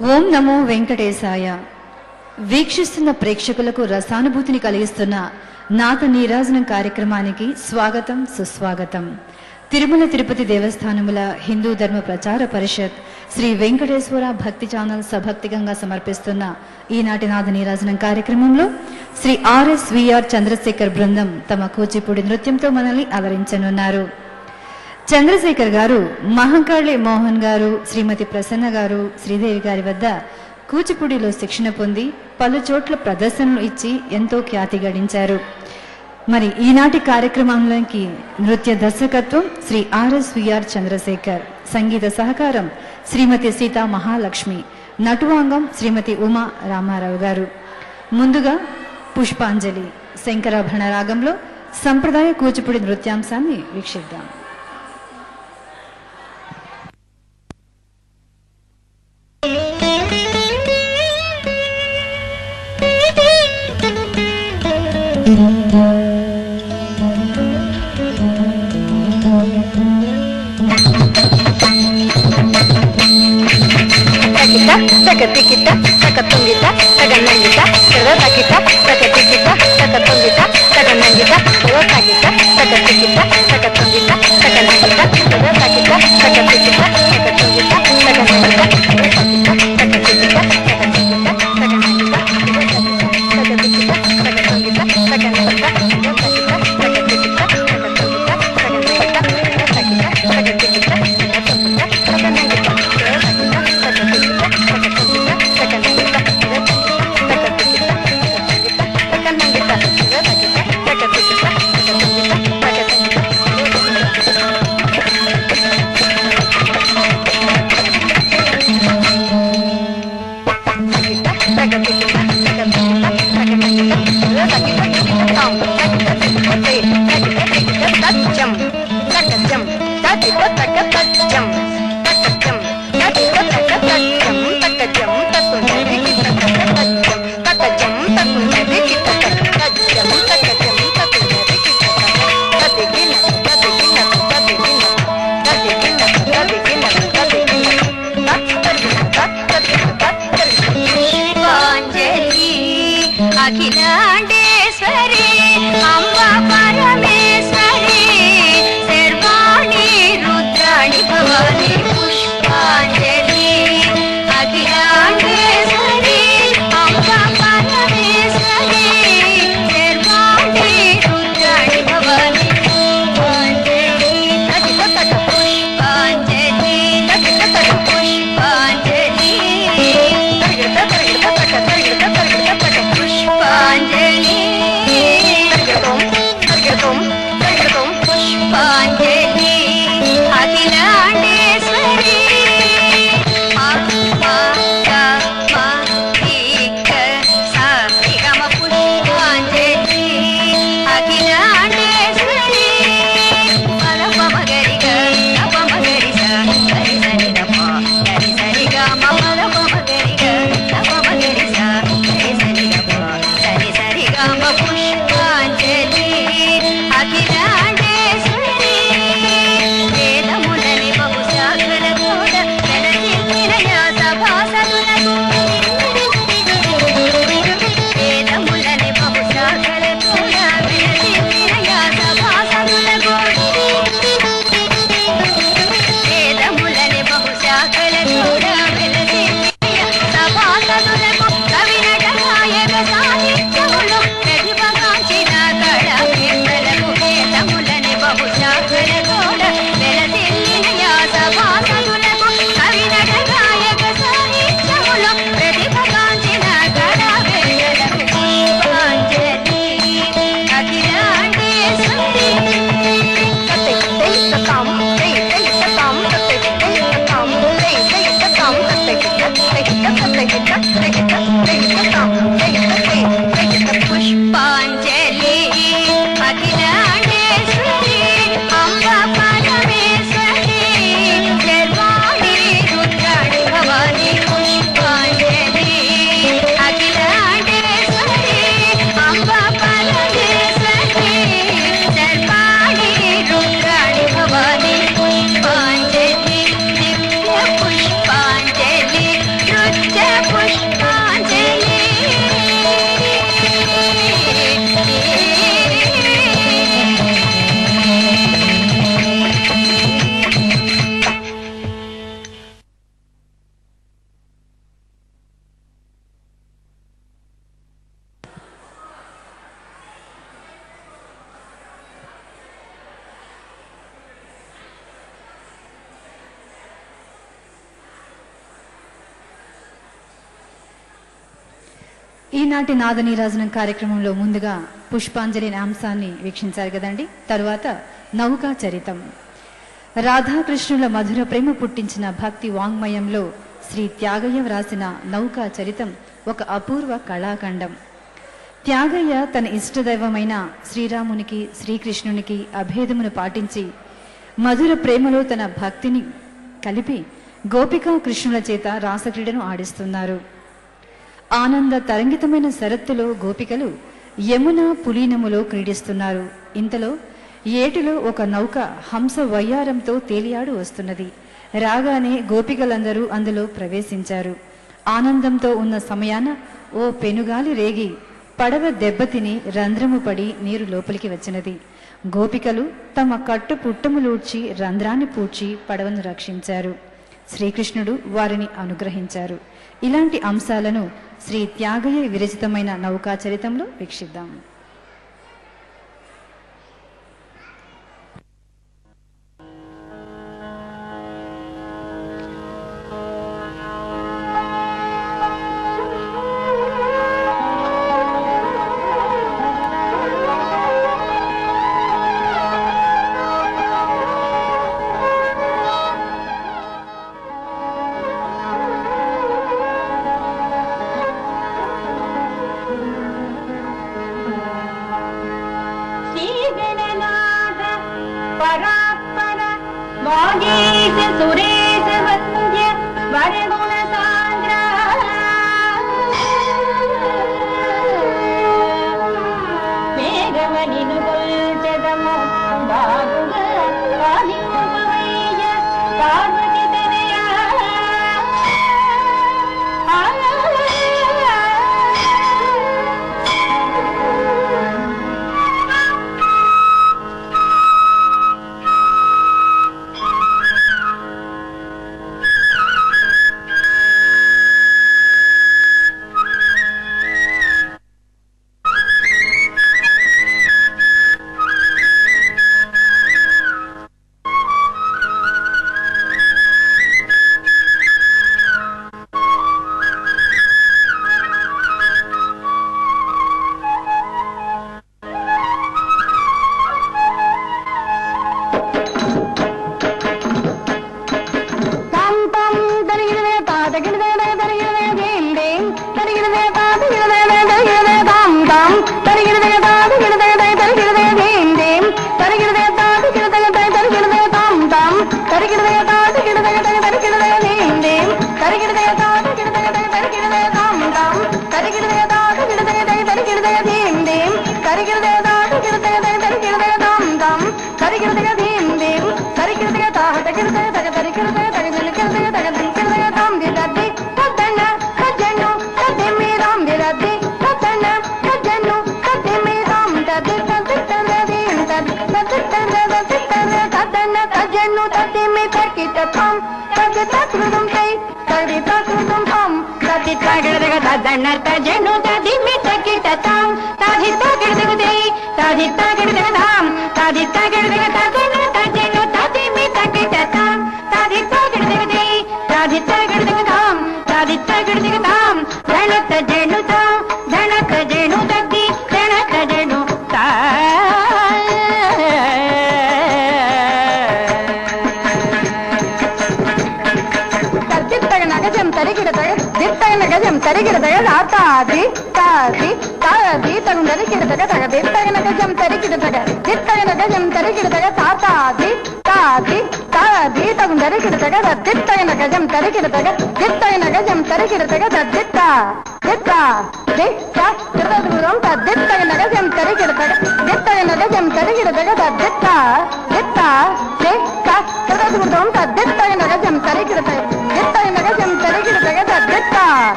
ఓం నమో వెంకటేశాయ. వీక్షిస్తున్న ప్రేక్షకులకు రసానుభూతిని కలిగిస్తున్న నాథ నీరాజనం కార్యక్రమానికి స్వాగతం, సుస్వాగతం. తిరుమల తిరుపతి దేవస్థానముల హిందూ ధర్మ ప్రచార పరిషత్ శ్రీ వెంకటేశ్వర భక్తి ఛానల్ సభక్తికంగా సమర్పిస్తున్న ఈనాటి నాథ నీరాజనం కార్యక్రమంలో శ్రీ ఆర్ఎస్విఆర్ చంద్రశేఖర్ బృందం తమ కూచిపూడి నృత్యంతో మనల్ని అలరించనున్నారు. చంద్రశేఖర్ గారు మహంకాళి మోహన్ గారు, శ్రీమతి ప్రసన్న గారు, శ్రీదేవి గారి వద్ద కూచిపూడిలో శిక్షణ పొంది పలు చోట్ల ప్రదర్శనలు ఇచ్చి ఎంతో ఖ్యాతి గడించారు. మరి ఈనాటి కార్యక్రమంలోకి నృత్య దర్శకత్వం శ్రీ ఆర్ఎస్విఆర్ చంద్రశేఖర్, సంగీత సహకారం శ్రీమతి సీతా మహాలక్ష్మి, నటువాంగం శ్రీమతి ఉమా రామారావు గారు. ముందుగా పుష్పాంజలి శంకరాభరణ రాగంలో సంప్రదాయ Kuchipudi నృత్యాంశాన్ని వీక్షిద్దాం. Sakatikita, sakatungita, saganangita, sakatakita, sakatikita, sakatungita, saganangita, sakatakita, sakatikita, sakatungita, saganangita, sakatakita, sakatikita, sakatungita, saganangita, sakatakita, sakatikita, sakatikita, saganangita, sakatikita, sakatungita, saganangita, Akhilandeshwari అంబ పరమేశ్వరి సర్వాణి రుద్రాణి భవాని పుష్పాంజలి. అఖిలాండేశ్వరి అంబ పరమేశ్వరి సర్వాణి రుద్రాణి భవాని పుష్పాంజలి. పుష్పాంజలి పుష్పాంజలి పుష్పాంజలి పుష్పాంజలి అఖిలాండేశ్వరి పుష్పాంజలి అఖిలాండేశ్వరి పరమగరిగ నపమగరిస హరి సరి నమ హరి సరి గమ పరమగరిగ నపమగరిస హరి సరి నమ హరి సరి గమ పుష్పాంజలి అఖిలాండేశ్వరి. వేదములని బహుశాఖల తోడ వెలసిల్లిన సభాసదులకు వేదములని బహుశాఖల తోడ వెలసిల్లిన సభాసదులకు వేదములని బహుశాఖల తోడ వెలసిల్లిన సభాసదులకు కవినట గాయక సాహిత్యములు ప్రతిభగాంచిన కళాకీర్తనలకు వేదములని బహుశాఖల తోడ వెలసిల్లిన సభాసదులకు కవినట గాయక సాహిత్యములు ప్రతిభగాంచిన కళాకీర్తనలకు పుష్పాంజలి అఖిలాండేశ్వరి. పుష్పాంజలి అఖిలాండేశ్వరి అంబ ఈనాటి నాద నీరాజనం కార్యక్రమంలో ముందుగా పుష్పాంజలి అంశాన్ని వీక్షించారు కదండి. తరువాత నౌకా చరితం. రాధాకృష్ణుల మధుర ప్రేమ పుట్టించిన భక్తి వాంగ్మయంలో శ్రీ త్యాగయ్య వ్రాసిన నౌకా చరితం ఒక అపూర్వ కళాఖండం. త్యాగయ్య తన ఇష్టదైవమైన శ్రీరామునికి శ్రీకృష్ణునికి అభేదమును పాటించి మధుర ప్రేమలో తన భక్తిని కలిపి గోపికా కృష్ణుల చేత రాసక్రీడను ఆడిస్తున్నారు. ఆనంద తరంగితమైన శరత్తులో గోపికలు యమున పులీనములో క్రీడిస్తున్నారు. ఇంతలో ఏటిలో ఒక నౌక హంస వయ్యారంతో తేలియాడు వస్తున్నది. రాగానే గోపికలందరూ అందులో ప్రవేశించారు. ఆనందంతో ఉన్న సమయాన ఓ పెనుగాలి రేగి పడవ దెబ్బతిని రంధ్రము పడి నీరు లోపలికి వచ్చినది. గోపికలు తమ కట్టు పుట్టములూడ్చి రంధ్రాన్ని పూడ్చి పడవను రక్షించారు. శ్రీకృష్ణుడు వారిని అనుగ్రహించారు. ఇలాంటి అంశాలను శ్రీ త్యాగయ్య విరచితమైన నౌకా చరితంలో వీక్షిద్దాం. సురేశ వంద్య వరగుణ సాంద్ర వేగమనిను కొల్చెదము బాగుగా పాలింపవయ్య పార్వతి తనయ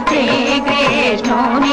శ్రీకృష్ణుని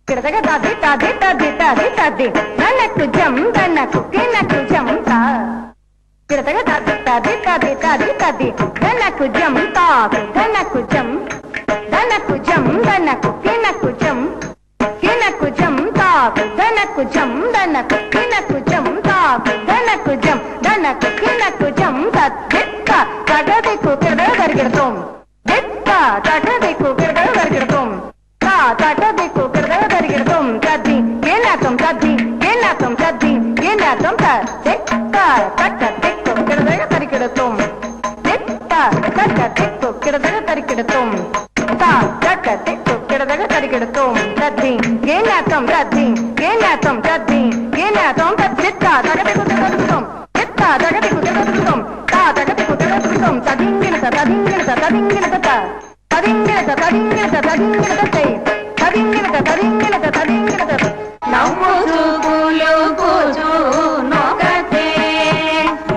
కిడతగ తది తది తది తది తది దనకు జం దనకు కినకు జం తా కిడతగ తది తది తది తది తది దనకు జం తాకు దనకు జం దనకు జం దనకు కినకు జం కినకు జం తాకు దనకు జం దనకు కినకు జం తాకు దనకు జం దనకు కినకు జం తదిక్క తగదికు కిడతగ దరిగిడతాం దిక్క తగదికు కిడతగ దరిగిడతాం తా తగదికు కిడతగ దరిగిడతాం తద్ది ఏనాకం తద్ది ఏనాకం తద్ది ఏనాకం తదిక్క తగదికు కిడతగ దరిగిడతాం దిక్క తగదికు కిడతగ దరిగిడతాం తా తగదికు కిడతగ దరిగిడతాం తద్ది ఏనాకం తద్ది ఏనాకం తద్ది ఏనాకం తద్దిక్క తగదికు దరిగిడతాం దిక్క తగదికు దరిగిడతాం తా తగదికు దరిగిడతాం తదింగినత తదింగినత తదింగినత తదింగినత తదింగినత తదింగినత తదింగినత తదింగినత తదింగినత నవ్వు చూపులు కూచు నొకతే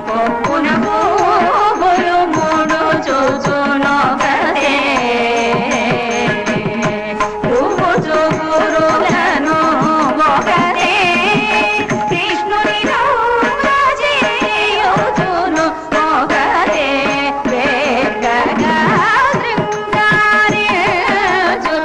కొప్పున పువ్వులు మూడు చూచు నొకతే పువ్వు చూపురులను ఒకతే కృష్ణుని నవ్వుచును ఒకతే వేగగా శృంగారించు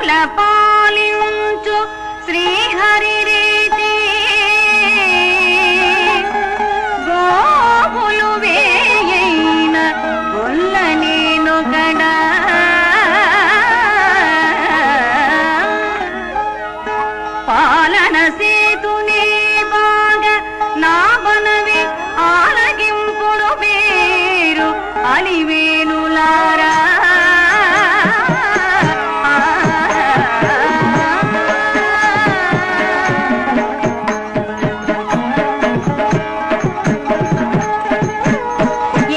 గోవుల పాలించు శ్రీహరి రీతి గోవులు వేయైన గొల్ల నేను గడా పాలన సేతునే బాగా నా బనవి ఆలగింపుడు వేరు అలివేణులారా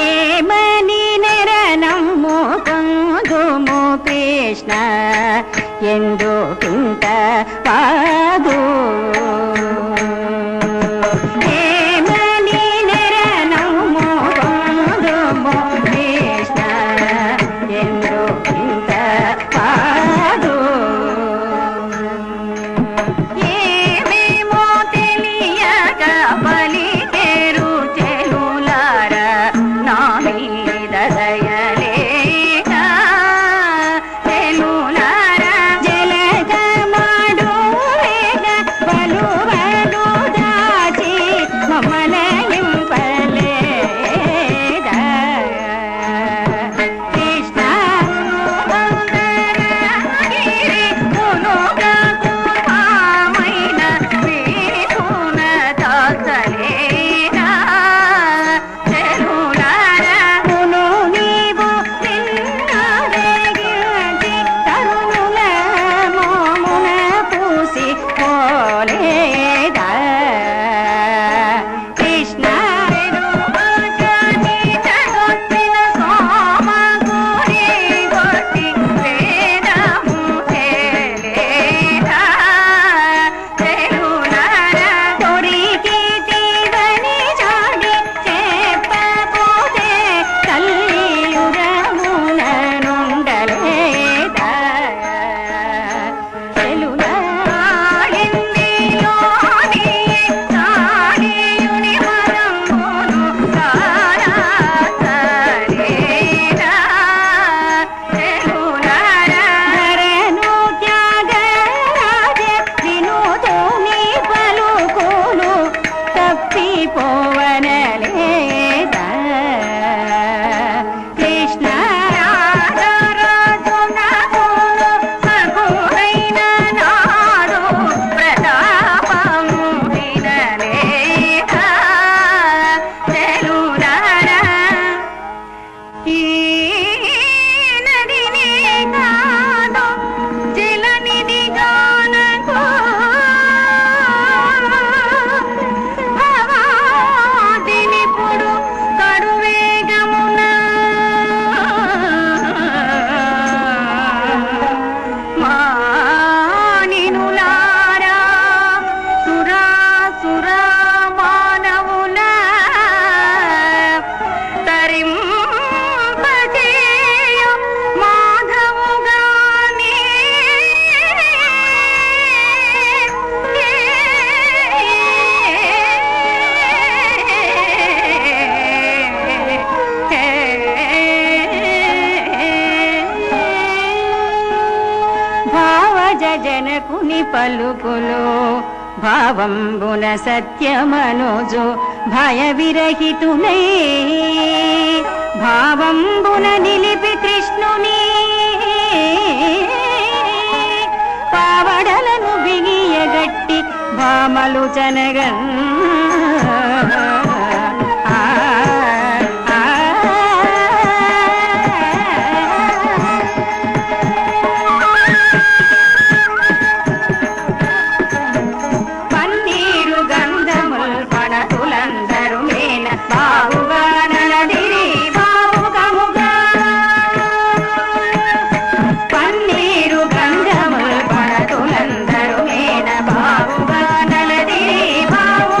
ఏమని నెరనమ్ము కందుము కృష్ణ ఎందుకింత పాదు ఏమని నెరనమ్ము కందుము కృష్ణ ఎందుకింత పాదు ఏమేమో తెలియక పలికేరు చెలులారా నా మీద దయలేక చెలులారా జలగ మాడు వేగ బలు బలు దాచి మమ్మలయింపలేదా కృష్ణ గిరి మునుగకు భామైన వీసున దాచలేదా చెలులారా మును నీవు నిన్నరేగించి తరుణుల మోమున పూసి పోలేదా కృష్ణ వెనుకని జగొచ్చిన సోమగురి కొట్టి వేదము తేలేదా చెలులారా తొరికి తీవని చాడి చెప్పపోతే కల్లియురమున నుండలేదా చెలులాడిందిలోని సాడియుని వరమును కారాసలేదా చెలులారా ధరను త్యాగరాజ వినుతుని పలుకులు తప్పిపోవనలేదా కృష్ణ రాజరాజునకును సగురైన నాడు ప్రతాపము వినలేదా చెలులారా ఈ నదిని కాదు జలనిధి గానకు భవాదినిపుడు కడువేగమున మానినులారా సురా మానవుల తరింపజేయ మాధవుగాని భావజ జనకుని పలుకులు భావంబున సత్యమనుజు భయ విరహితునై భావంబున నిలిపి కృష్ణుని పావడలను బిగియగట్టి భామలు చనగన్ పన్నీరు గంధముల్ పణతులందరు మేన బావుగా నలదిరి బావుగముగా పన్నీరు గంధముల్ పణతులందరు మేన బావుగా నలదిరి బావు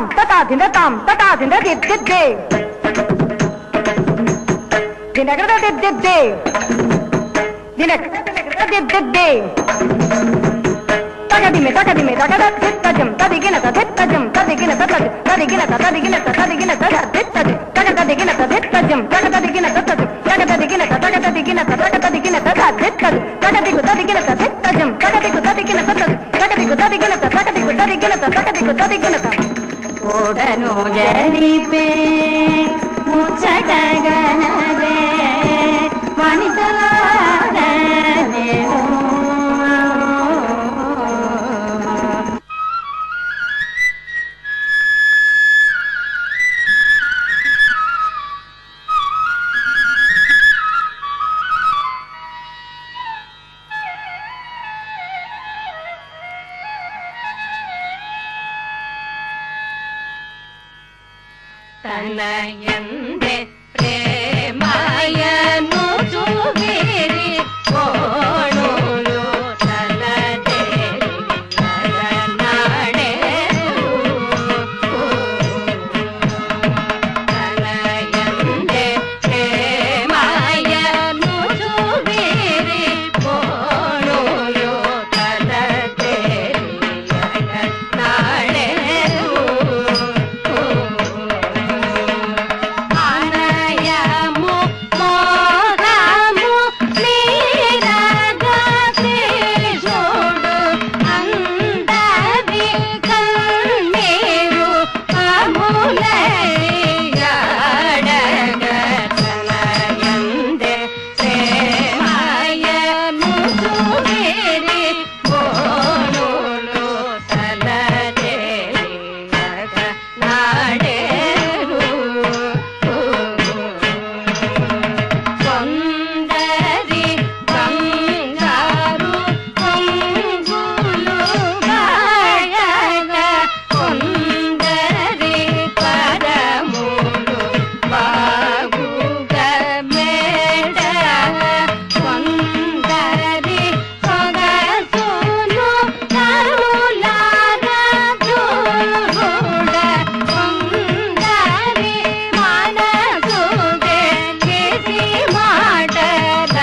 తాం తటా దింద తాం తటా దింద దిద్దే దినగడ దిద్దే దినగడ తగదిమి తగదిమి తగద దిత్తజం తదిగిన దిత్తజం తదిగిన తదిగిన తదిగిన తదిగిన తదిత్తజం తగదిగిన దిత్తజం తగదిగిన తదిగిన తగదిగిన తగదిగిన తగదిగిన తదిత్తజం తగదిగు తదిగిన దిత్తజం తగదిగు తదిగిన తగదిగు తదిగిన తగదిగు తదిగిన తగదిగు తదిగిన ఓడను జరిపే ముచ్చటగనదే వనితలాడే తనయందే ప్రేమయను చూపిరి కోణులు తలదేరి నడనాడేరు తనయందే ప్రేమయను చూపిరి కోణులు తలదేరి నడనాడేరు అనయము మోహము నీరగా శ్రీజోడు అందరి కన్నీరు అములయ్యాడగ తనయందే ప్రేమయను చూపిరి కోణులు తలదేరి నాడేరు కొందరి బంగారు కొంగులు బాయగ కొందరి పరములు బాగుగ మేడ కొందరి సొగసులు కరులారా చూడ కొందరి మనసు తెలిసి మాటలాడ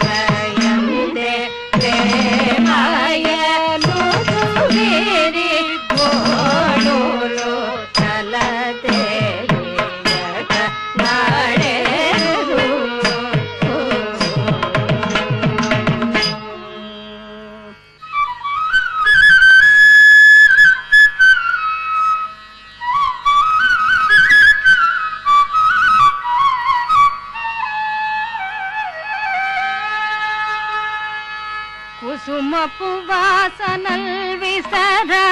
తనయందే ప్రేమయను చూపిరి కోణులు తలదేరి నాడేరు కుసుమపు వాసనల్ విసరా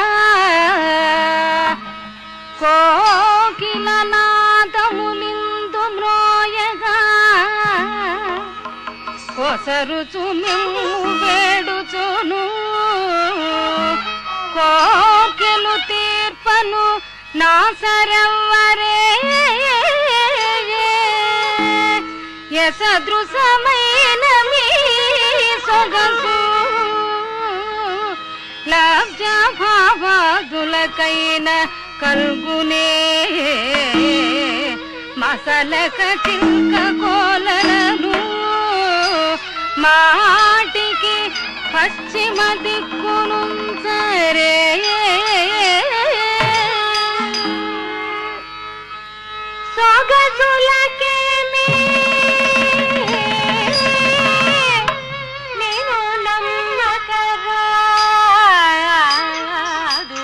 కోకిల నాదములిందు మ్రోయగా కొసరుచు మిమ్ము వేడుచును కోకెలు తీర్పను నా సరవరే యసదృశమైన మీ సొగసు లబ్జ భావాదులకైన కల్గునే మసలక చింక కోలలను మాటికి పశ్చిమ దిక్కును సరే సొగసులకేమి నేను నమ్మకరాదు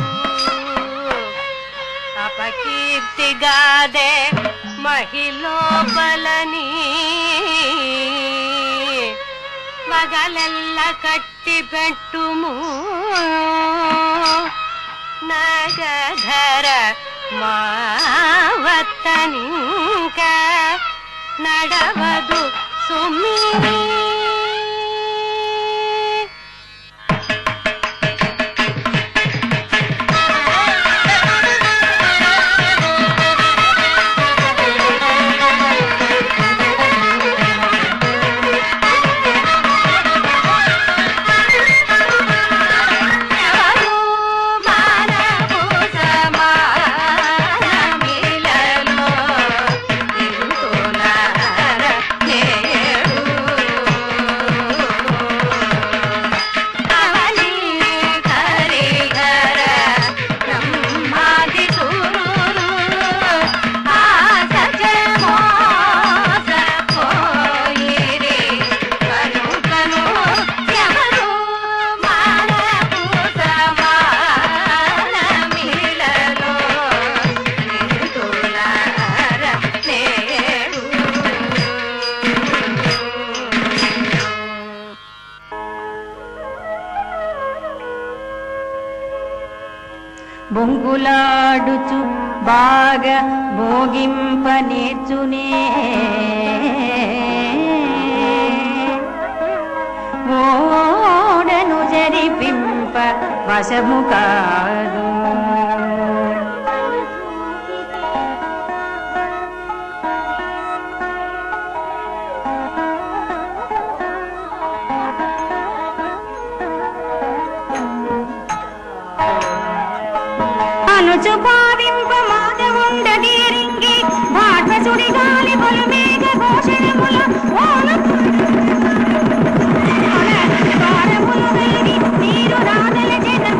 అపకీర్తిగాదే మహిళోపలని మగలెల్ల కట్టి పెట్టుము నగధర మావత్తనింక నడవదు సుమి ఎవరు మానవు బొంగులాడుచు బాగా భోగింప నేర్చునే ఓడను జరిపింప వశము కాదు అనుచు పావింప మాధవుండ గీరింగి భాగసుడి గాలి బలు మేఘ ఘోషణముల వారములు వెలిగి నీరు రాదల జనం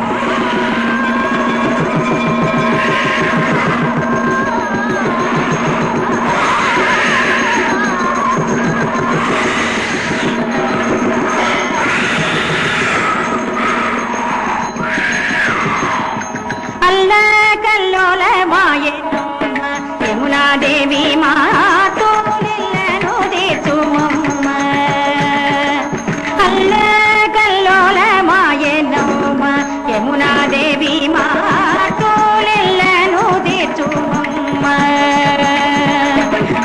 అల్లా కల్లోల మాయమ్మ యమునాదేవి మాతో నిల్లను తీర్చుమమ్మ అల్లా కల్లోల మాయమ్మ యమునాదేవి మాతో నిల్లను తీర్చుమమ్మ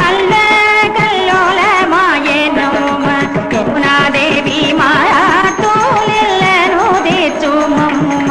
అల్లా కల్లోల మాయమ్మ యమునాదేవి మాతో నిల్లను తీర్చుమమ్మ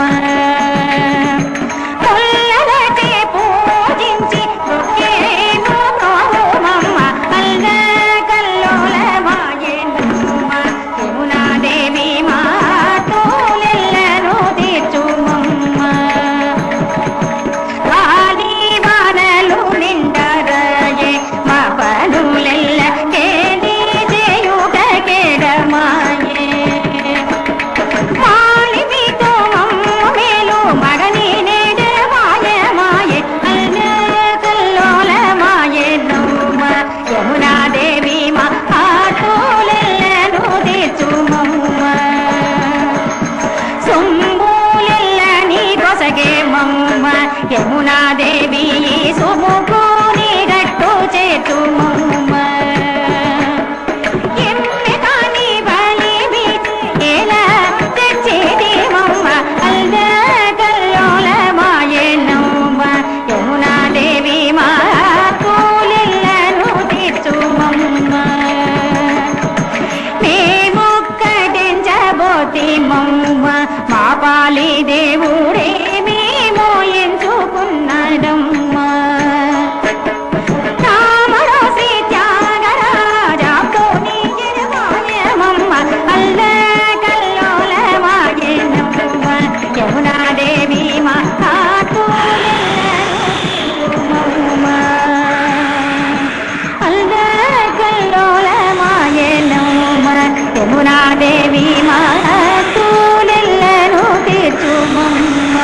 యమునాదేవి సుముఖుని గట్టు చేతుమమ్మ ఎమ్మె కాని బలి ఎలా తెచ్చేదేమమ్మ అల్ల కల్లోల మాయనమ్మ యమునాదేవి మా కూలెల్లను తీర్చుమమ్మ మేమొక్కటించబోతిమమ్మ మా పాలి దేవుడే యమునాదేవి మా కూలెల్లను తీర్చుమమ్మ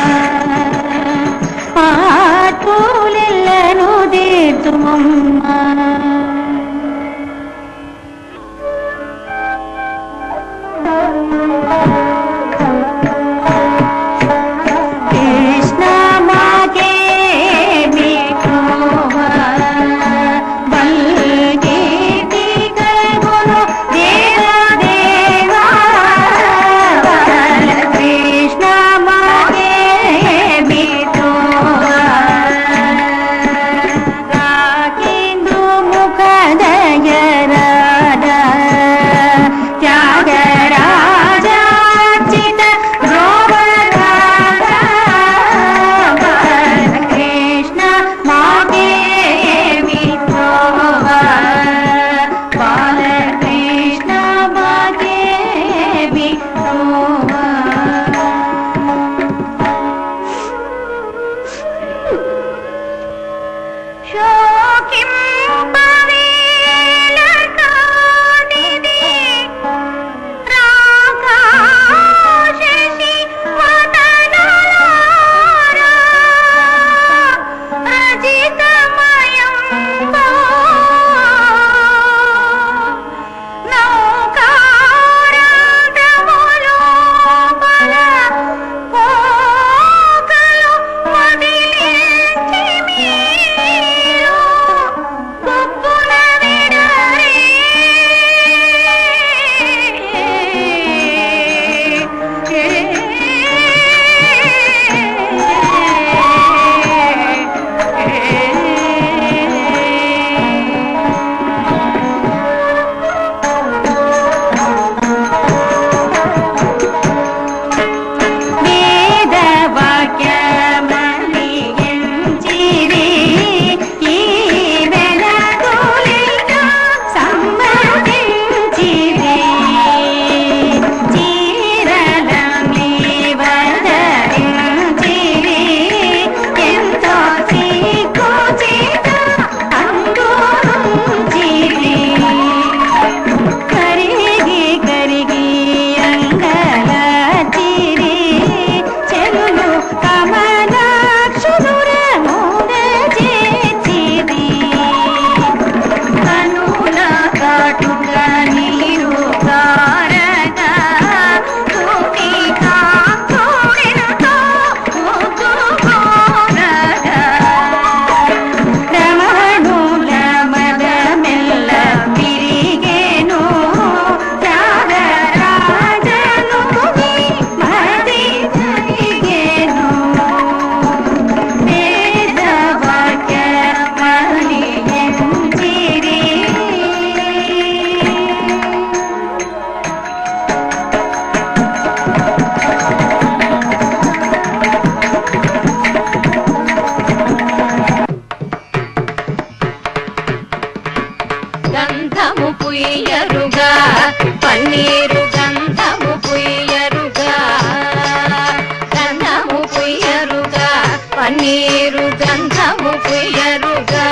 పన్నీరు గంధము పుయ్యరుగా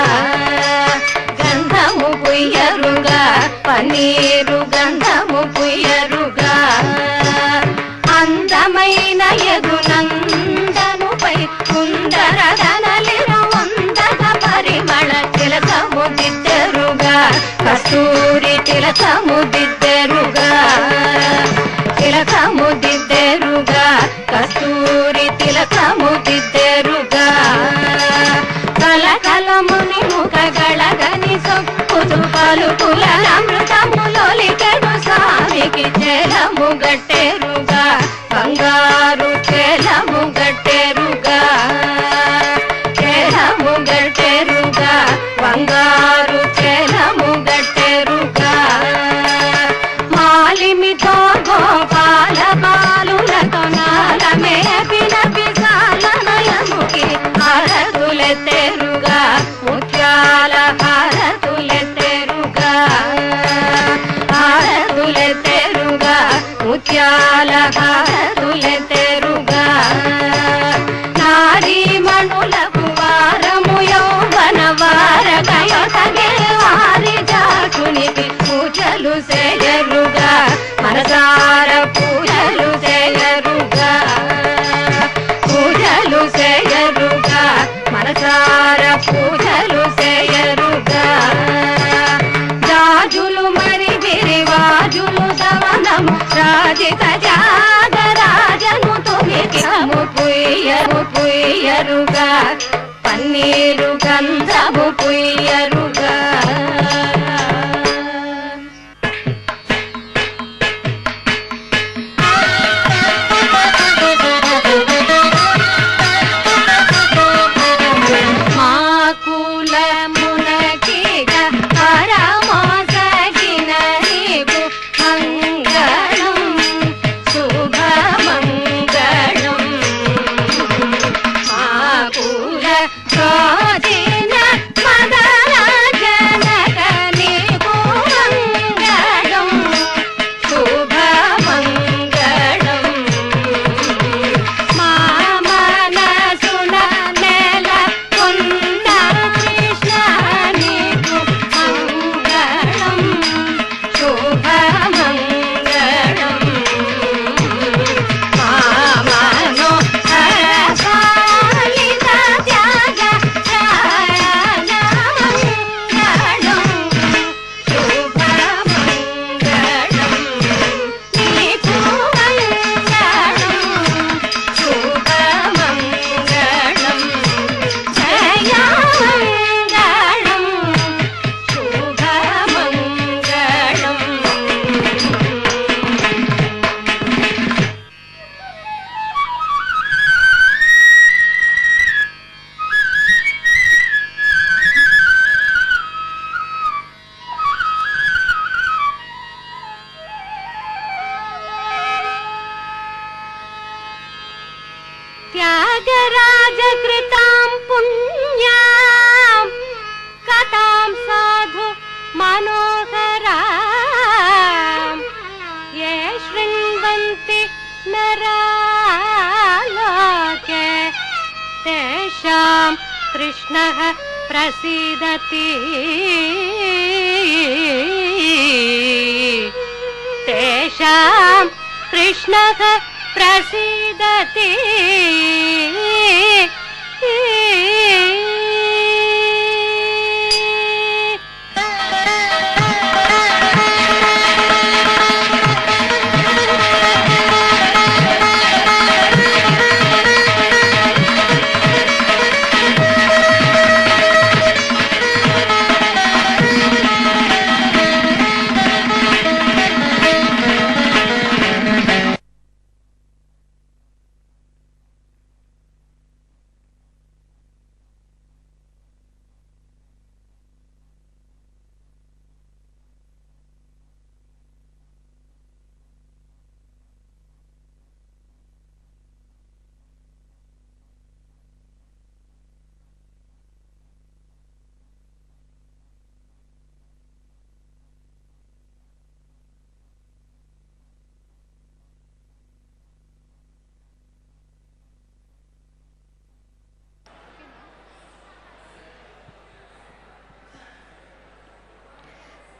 గంధము పుయ్యరుగా పన్నీరు గంధము పుయ్యరుగా అందమైన యదునందనుపై సుందరదనలిన వందన పరిమళ తిలకము దిద్దరుగా కస్తూరి తిలకము దిద్దరుగా తిలకము దిద్దరుగా కస్తూరి తిలకము దిద్దరుగా కలకలముని ముఖ గళగని సొక్కులు పలుకుల అమృతములోలికెను స్వామికి చెలము గట్టెరుగా బంగారు చెలము గట్టెరుగా చెలము గట్టెరుగా బంగారు చెలము గట్టెరుగా మాలిమితో గోపాల బాలులతో నాలమే పినపిసాల నయముకి హారతులెత్తెరుగా ముత్యాల హారతులెత్తెరుగా హారతులెత్తెరుగా ముత్యాల హారతులెత్తెరుగా నారీమణులకు వారము యౌవన వారకయొసగే వారి జాతునికి పూజలు చేయరుగా మనసార పూజలు చేయరుగా పూజలు చేయరుగా మనసార పూజలు చేయరుగా జాజులు మరి విరివాజులు దవనము రాజిత జాగరాజను తొలికిము పుయ్యరుగా పన్నీరు గంధము పుయ్యరుగా त्यागराजकृतां पुण्यां कथां साधु मनोहरां ये शृण्वन्ति नरालोके तेषां कृष्णः प्रसीदति तेषां कृष्णः प्रसीदति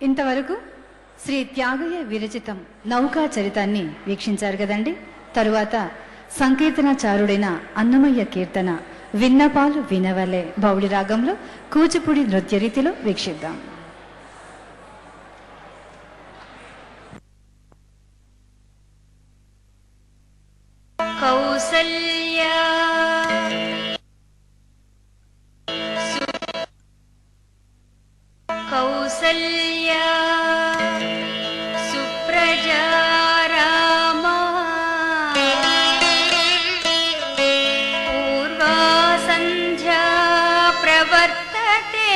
ఇంతవరకు శ్రీ త్యాగయ్య విరచితం నౌకా చరితాన్ని వీక్షించారు కదండి. తరువాత సంకీర్తనాచారుడైన అన్నమయ్య కీర్తన విన్నపాలు వినవలే బౌళి రాగంలో కూచిపూడి నృత్య రీతిలో వీక్షిద్దాం. కౌసల్యా కౌసల్యా సుప్రజా రామా పూర్వా సంధ్యా ప్రవర్తతే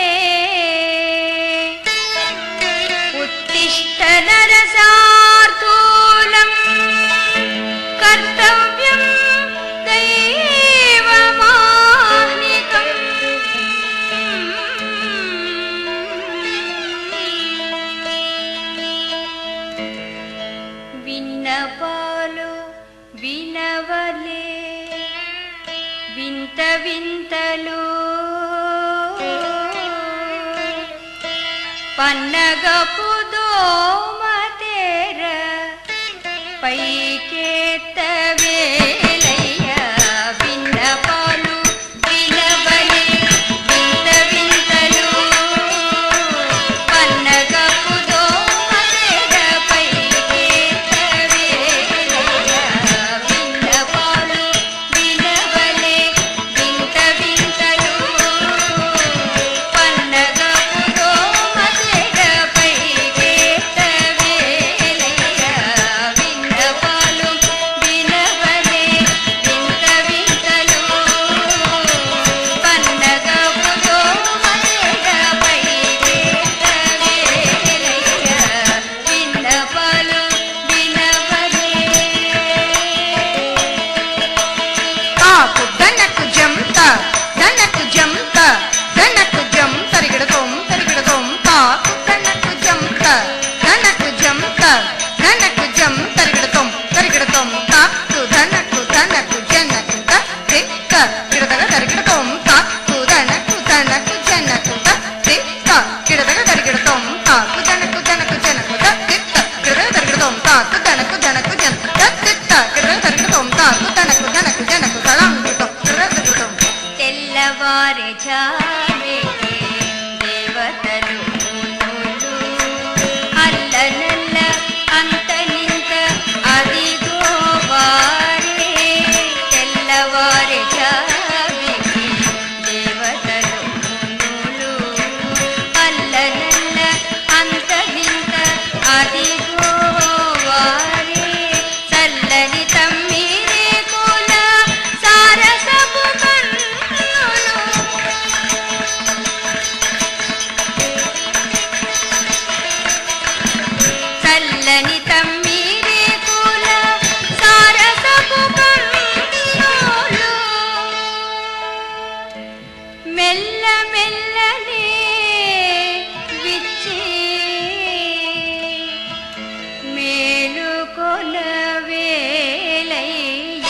ఉత్తిష్ట నరసార్థూలం కర్తవ్యం దైవమాహ్నికం. విన్నపాలు వినవలే వింత వింతలు పన్నగపు దోమతేర పైకెత్తవేలయ్య. విన్నపాలు వినవలే వింత వింతలు పన్నగపు దోమతేర పైకెత్తవేలయ్య. విన్నపాలు వినవలే వింత వింతలు పన్నగపు దోమతేర పైకెత్తవేలయ్య. విన్నపాలు వినవలే వింత వింతలు పన్నగపు దోమతేర పైకెత్తవేలయ్య. విన్నపాలు వినవలే. తాకు దనకు జంత దనకు జంత దనకు జం తరిగిడతోం తరిగిడతోం. తాకు దనకు జంత దనకు జంత దనకు జం తరిగిడతోం తరిగిడతోం. తాకు దనకు దనకు జనకు తిక్క కిడదగ తరిగిడతోం. తాకు దనకు దనకు జనకు తిక్క కిడదగ తరిగిడతోం. తాకు దనకు దనకు జనకు తిక్క కిడదగ తరిగిడతోం. తాకు దనకు దనకు జనకు తిక్క కిడదగ తరిగిడతోం. తాకు దనకు దనకు జనకు తలంగిడతోం కిడదగ తరిగిడతోం. తెల్లవారే జావేకి దేవతలు మునులు అల్లనల్ల అంతనింత అదిగో వారే. తెల్లవారే జావేకి దేవతలు మునులు అల్లనల్ల అంతనింత అదిగో వారే. చల్లని తమ్మిరే కుల సారసపు కన్నులు చల్లని తమ్మిరే కుల సారసపు కన్నులు మెల్ల మెల్లనే విచ్చి మేలుకొనవేలయ్య.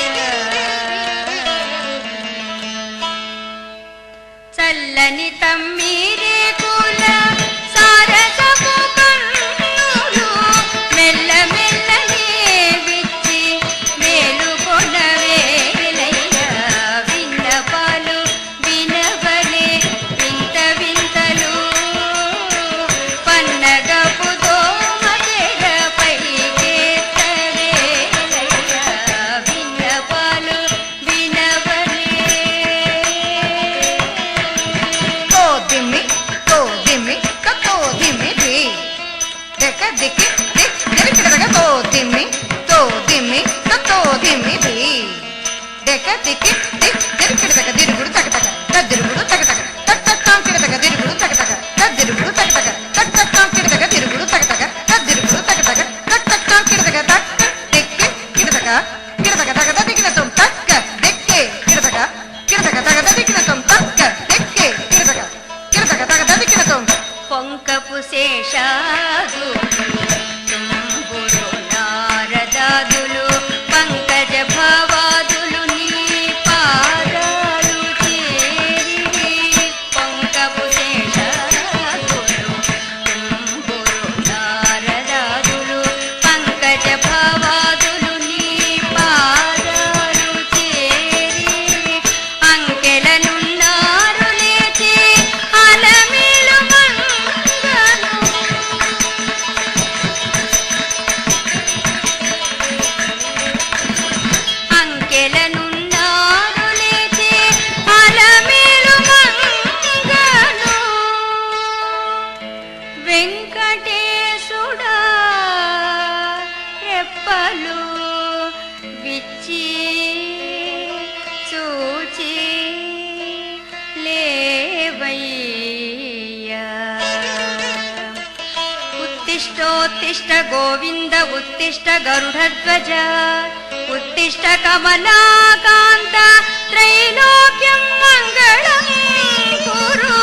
చల్లని తమ్మిరే కుల సారసపు కన్నులు మెల్ల మెల్లనే విచ్చి మేలుకొనవేలయ్య. విన్నపాలు వినవలే వింత వింతలు పన్నగపు దోమతెర పైకెత్తవేలయ్య. విన్నపాలు వినవలే. కోదిమి కోదిమి కోదిమి ది దక దికి దిక్ దిరికిడదగ కోదిమి కోదిమి కోదిమి ది దక దికి దిక్ దిరికిడదగ దిరుగుడు తగతగ తదిరుగుడు తగతగ తట్టం కిడదగ దిరుగుడు తగతగ తదిరుగుడు తగతగ తట్టం కిడదగ దిరుగుడు తగతగ తదిరుగుడు తగతగ తట్టం కిడదగ తక్క దిక్కి కిడదగ కిడదగ తగద దిగినతం తక్క దిక్కి కిడదగ కిడదగ తగద దిగినతం తక్క దిక్కి కిడదగ కిడదగ తగద దిగినతం. పొంకపు శేషాదులు తుంబురు నారదాదులు పంకజ భావాదులు నీ పాదాలు उत्तिष्ठ गोविन्द उत्तिष्ठ गरुडध्वज उत्तिष्ठ कमलाकान्त त्रैलोक्यं मङ्गलं कुरु।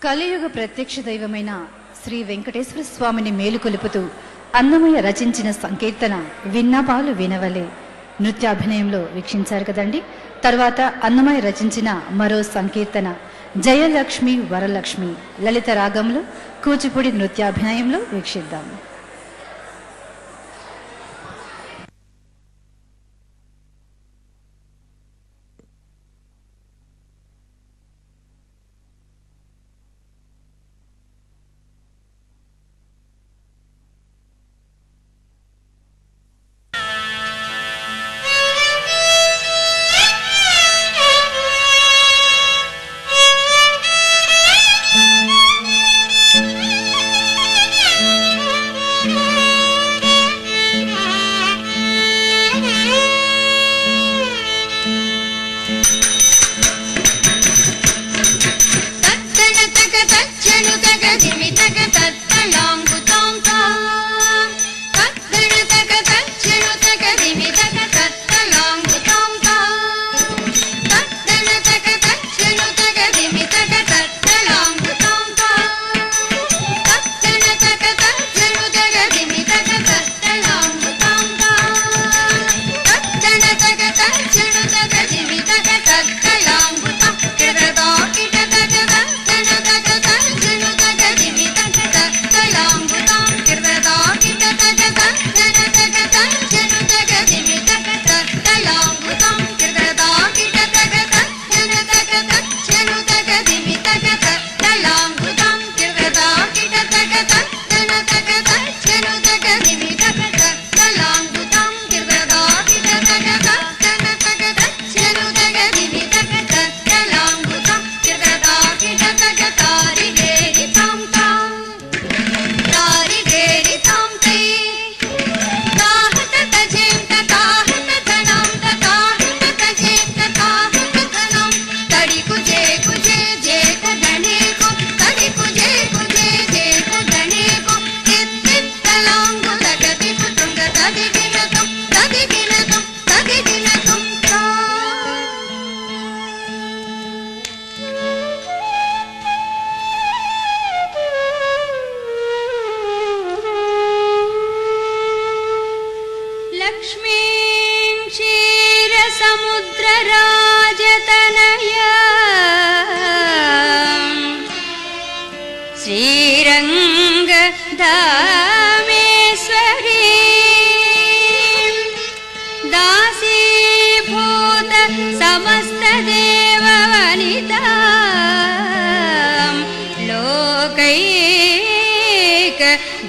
కలియుగ ప్రత్యక్ష దైవమైన శ్రీ వెంకటేశ్వర స్వామిని మేలుకొలుపుతూ అన్నమయ్య రచించిన సంకీర్తన విన్నపాలు వినవలే నృత్యాభినయంలో వీక్షించారు కదండి. తర్వాత అన్నమయ్య రచించిన మరో సంకీర్తన జయలక్ష్మి వరలక్ష్మి లలిత రాగంలో కూచిపూడి నృత్యాభినయంలో వీక్షిద్దాం.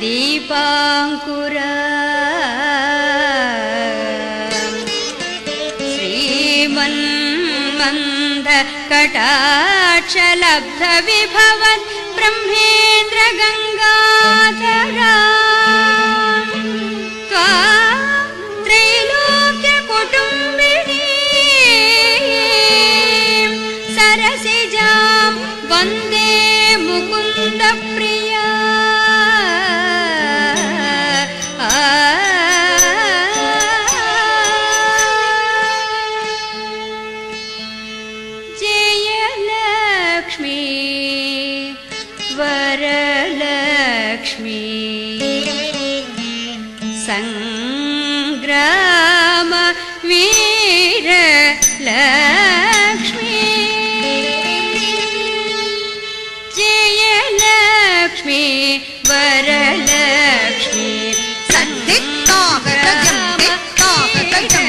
दीपांकुरा श्रीमन्मन्द कटाक्षलब्ध विभवत् ब्रह्मेन्द्र गंगाधरा त्रैलोक्य कुटुम्बिनी सरसिजां वन्दे मुकुन्द प्रिया जयलक्ष्मी वरलक्ष्मी संग्राम वीरलक्ष्मी जयलक्ष्मी वरलक्ष्मी संग्राम वीरलक्ष्मी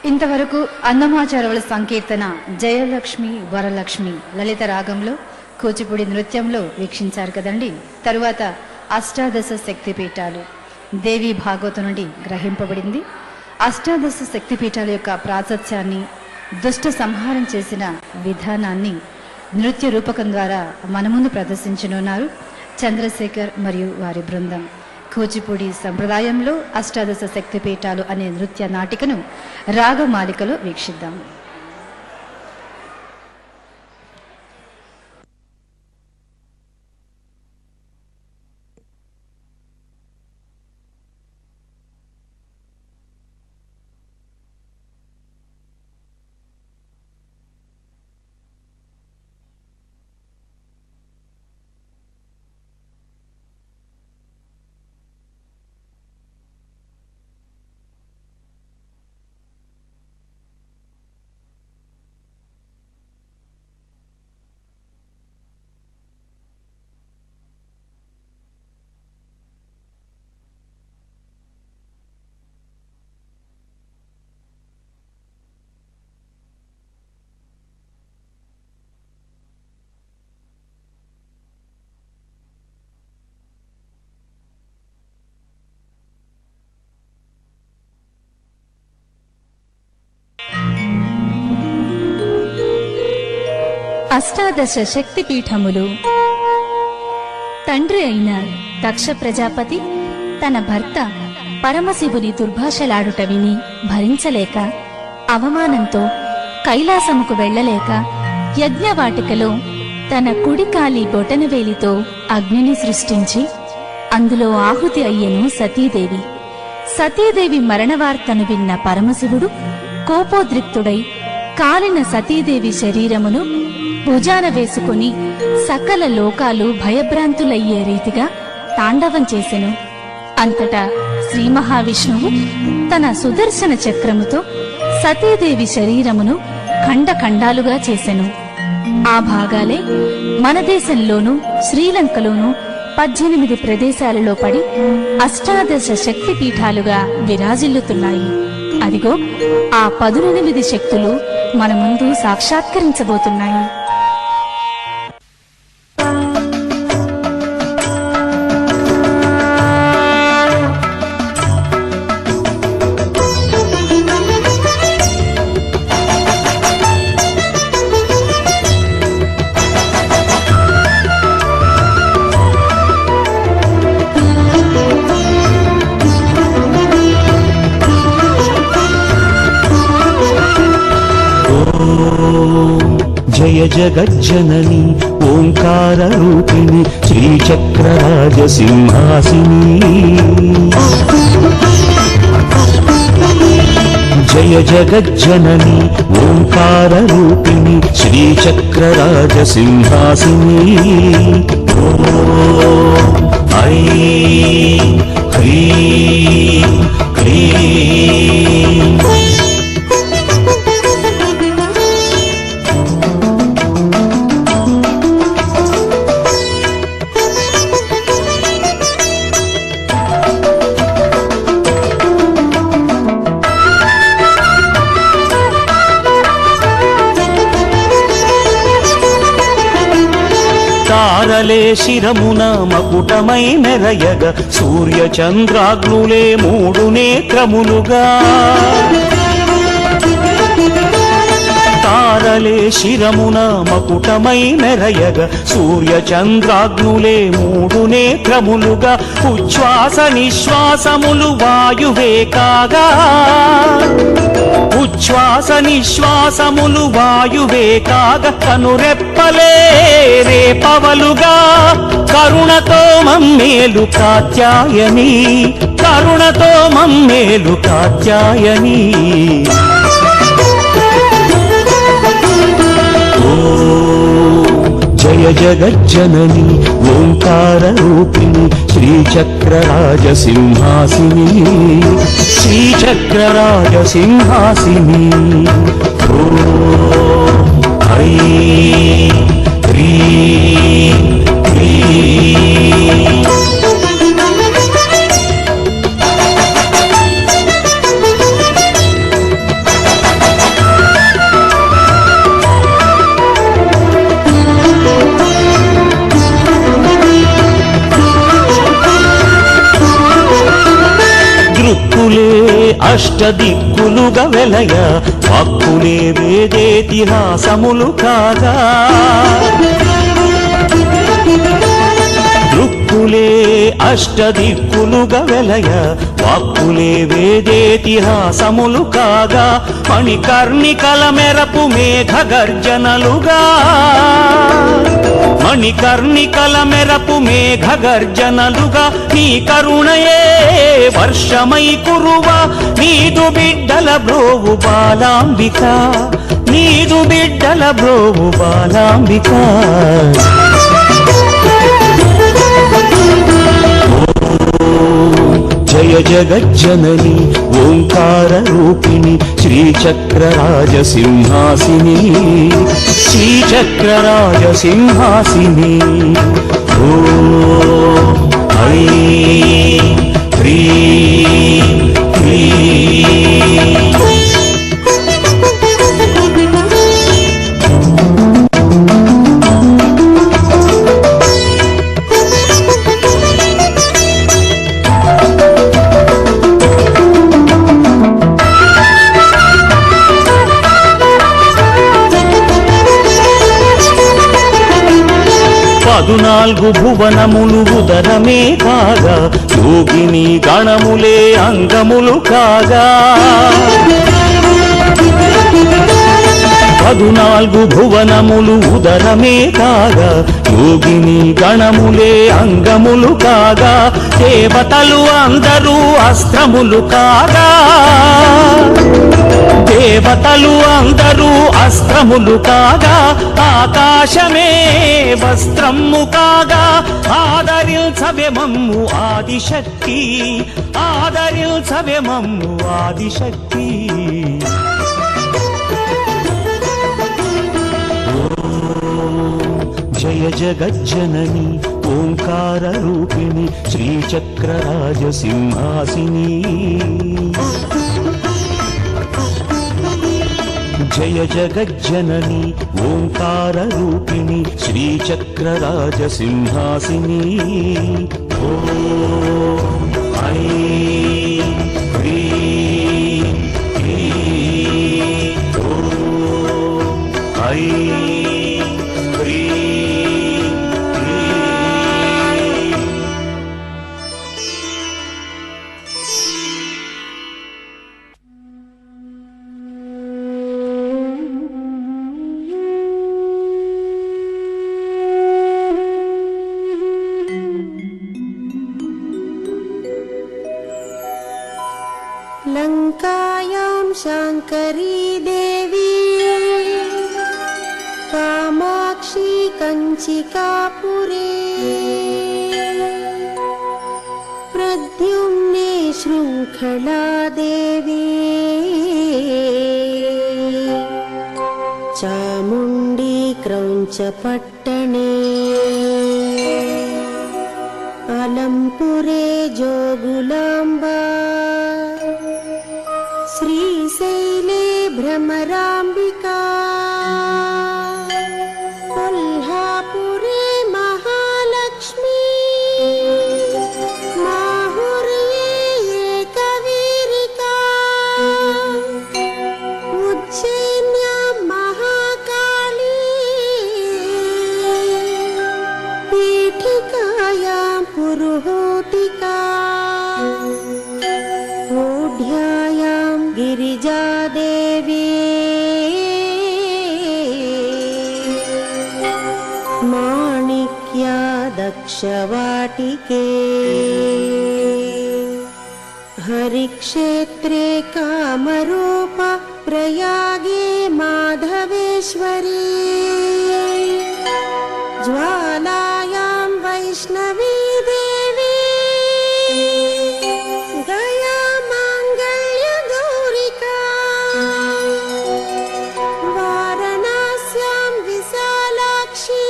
ఇంతవరకు అన్నమాచార్యుల సంకీర్తన జయలక్ష్మి వరలక్ష్మి లలిత రాగంలో కూచిపూడి నృత్యంలో వీక్షించారు కదండి. తరువాత అష్టాదశ శక్తిపీఠాలు దేవి భాగవతం నుండి గ్రహింపబడింది. అష్టాదశ శక్తిపీఠాల యొక్క ప్రాశస్త్యాన్ని, దుష్ట సంహారం చేసిన విధానాన్ని నృత్య రూపకం ద్వారా మన ముందు ప్రదర్శించనున్నారు చంద్రశేఖర్ మరియు వారి బృందం. కూచిపూడి సంప్రదాయంలో అష్టాదశ శక్తిపీఠాలు అనే నృత్య నాటికను రాగమాలికలో వీక్షిద్దాం. అష్టాదశ శక్తిపీఠములు. తండ్రి అయిన దక్ష ప్రజాపతి తన భర్త పరమశివుని దుర్భాషలాడుట విని భరించలేక అవమానంతో కైలాసముకు వెళ్లలేక యజ్ఞవాటికలో తన కుడికాలి బొటనవేలితో అగ్నిని సృష్టించి అందులో ఆహుతి అయ్యెను సతీదేవి. సతీదేవి మరణవార్తను విన్న పరమశివుడు కోపోద్రిక్తుడై కాలిన సతీదేవి శరీరమును భుజాన వేసుకుని సకల లోకాలు భయభ్రాంతులయ్యే రీతిగా తాండవం చేసెను. అంతటా శ్రీ మహావిష్ణువు తన సుదర్శన చక్రముతో సతీదేవి శరీరమును ఖండఖండాలుగా చేసెను. ఆ భాగాలే మన దేశంలోనూ శ్రీలంకలోనూ 18 ప్రదేశాలలో పడి అష్టాదశ శక్తిపీఠాలుగా విరాజిల్లుతున్నాయి. అదిగో ఆ 18 శక్తులు మన ముందు సాక్షాత్కరించబోతున్నాయి. జయ జగజ్జనని ఓంకార రూపిణి శ్రీచక్రరాజ సింహాసిని. జయ జగజ్జనని ఓంకార రూపిణి శ్రీచక్రరాజ సింహాసిని. ఓం ఐం హ్రీం క్లీం. తారలే శిరమున మకుటమై మెరయగ సూర్య చంద్రాగ్నులే 3 నేత్రములుగా. తారలే శిరమున మకుటమై మెరయగ సూర్య చంద్రాగ్నులే 3 నేత్రములుగా. ఉచ్ఛ్వాస నిశ్వాసములు వాయువే కాగా. ఉచ్ఛ్వాస నిశ్వాసములు వాయువే కాగ కనురెప్పలే రేపవలుగా. కరుణతో మమ్మేలు కాత్యాయని, కరుణతో మమ్మేలు కాత్యాయని. జయ జగజ్జనని ఓంకార రూపిణి శ్రీచక్రరాజ సింహాసిని. శ్రీచక్రరాజ సింహాసిని. ఓం ఐం హ్రీం క్లీం. దృక్కులే అష్టదిక్కులుగా వెలయ వాక్కులే వేదేతిహాసములు కాగా దృక్కులే అష్టదిక్కులుగా వెలయ వాక్కులే వేదేతిహాసములు కాగా మణికర్ణికల మెరపు మేఘ గర్జనలుగా మణికర్ణికల మెరపు మేఘ గర్జనలుగా నీ కరుణయే వర్షమై కురువ నీదు బిడ్డల బ్రోవు బాలాంబిక నీదు బిడ్డల బ్రోవు బాలాంబిక జయ జగజ్జనని ఓంకార రూపిణి శ్రీచక్రరాజసింహాసిని శ్రీచక్రరాజసింహాసిని ఓం ఐం హ్రీం క్లీం పదునాలుగు భువనములు ఉదరమే కాగా యోగిని గణములే అంగములు కాగా పదునాలుగు భువనములు ఉదరమే కాగా యోగిని గణములే అంగములు కాగా దేవతలు అందరూ అస్త్రములు కాగా దేవతలు అందరూ అస్త్రములు కాగా ఆకాశమే వస్త్రము కాగా ఆదరించవే మమ్ము ఆదిశక్తి ఆదరించవే మమ్ము ఆదిశక్తి జయ జగజ్జనని ఓంకార రూపిణి శ్రీచక్రరాజసింహాసిని జయ జగజ్జనని ఓంకార రూపిణి శ్రీచక్రరాజసింహాసిని ఓం ఐం హ్రీం క్లీం ఓం ఐం హ్రీం క్లీం लङ्कायां शाङ्करी देवी कामाक्षी कञ्चिकापुरे प्रद्युम्ने शृङ्खला देवी चामुण्डी क्रौञ्चपट्टणे अलम्पुरे जोगुलाम्बा श्रीशैले भ्रमराम्बिका कोल्हापुरे महालक्ष्मी माहुर्ये एकवीरिका उज्जैन्यां महाकाली पीठिकायां पुरुहूतिका ओढ्यायां गिरिजादेवी माणिक्या दक्षवाटिके हरिक्षेत्रे कामरूपा प्रयागे माधवेश्वरी ज्वालायां वैष्णवी देवी गया माङ्गल्य गौरिका वाराणस्यां विशालाक्षी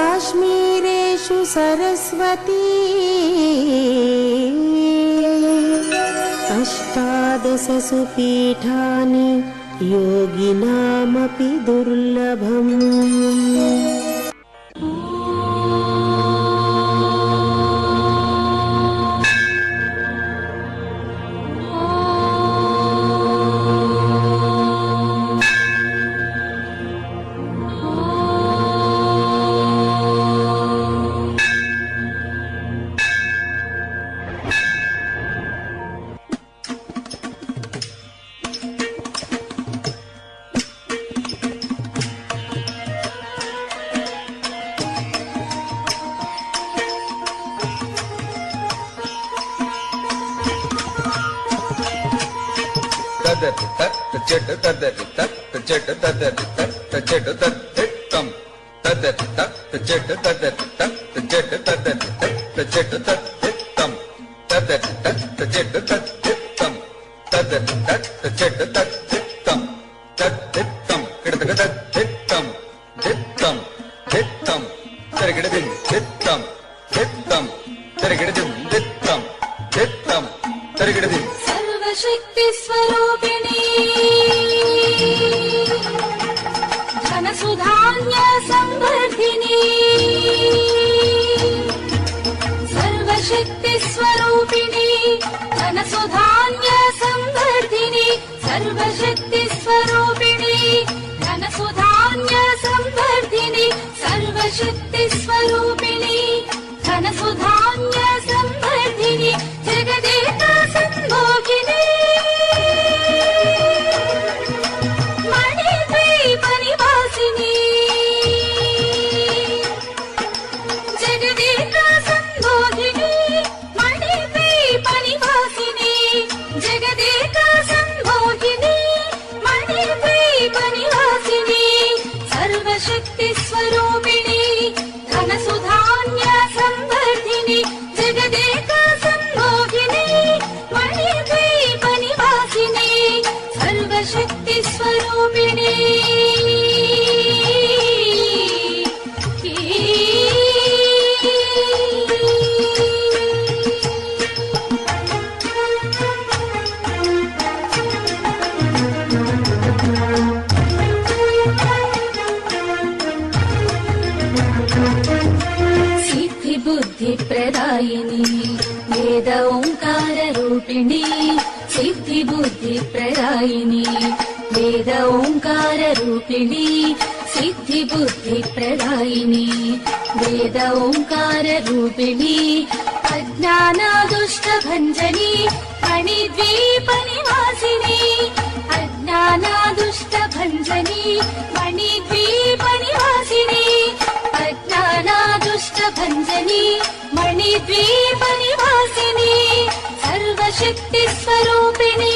काश्मीरेषु सरस्वती अष्टादशसु पीठानि योगिनामपि दुर्लभम् చెట్టు తద్దరిత చెట్టు తద్దరిత చెట్టు తద్దరితం తద్దరిత చెట్టు తద్దరిత చెట్టు తద్దరిత చెట్టు తద్దరితం తద్దరిత చెట్టు తద్దరితం తద్దరిత చెట్టు తద్దరితం తద్దరితం కిడతక తద్దరితం దిత్తం దిత్తం తిరగడదిం దిత్తం దిత్తం తిరగడదిం దిత్తం దిత్తం తిరగడదిం సర్వశక్తి స్వరూపిణి ధనసుధాన్య సంవర్ధిని సర్వశక్తి స్వరూపిణి ధనసుధాన్య సంవర్ధిని సర్వశక్తి స్వరూపిణి ధనసుధాన్య సంవర్ధిని సర్వశక్తి స్వరూపిణి ధనసుధాన్య సంవర్ధిని జగదేక సంభోగిని మణిద్వీప నివాసిని జగదేక సంభోగిని మణిద్వీప నివాసిని జగదేక సంభోగిని మణిద్వీప నివాసిని సర్వశక్తి స్వరూపిణి ధనసుధాన్య సంవర్ధిని జగదేక సంభోగిని మణిద్వీప నివాసిని సర్వశక్తి స్వరూపిణి సిద్ధి బుద్ధి ప్రదాయిని వేద ఓంకార రూపిణి సిద్ధి బుద్ధి ప్రదాయిని వేద ఓంకార రూపిణి సిద్ధి బుద్ధి ప్రదాయిని వేద ఓంకార రూపిణి అజ్ఞాన దుష్ట భంజని మణిద్వీప నివాసిని అజ్ఞాన దుష్ట భంజని మణిద్వీప నివాసిని అజ్ఞాన దుష్ట భంజని మణిద్వీప నివాసిని సర్వశక్తి స్వరూపిణి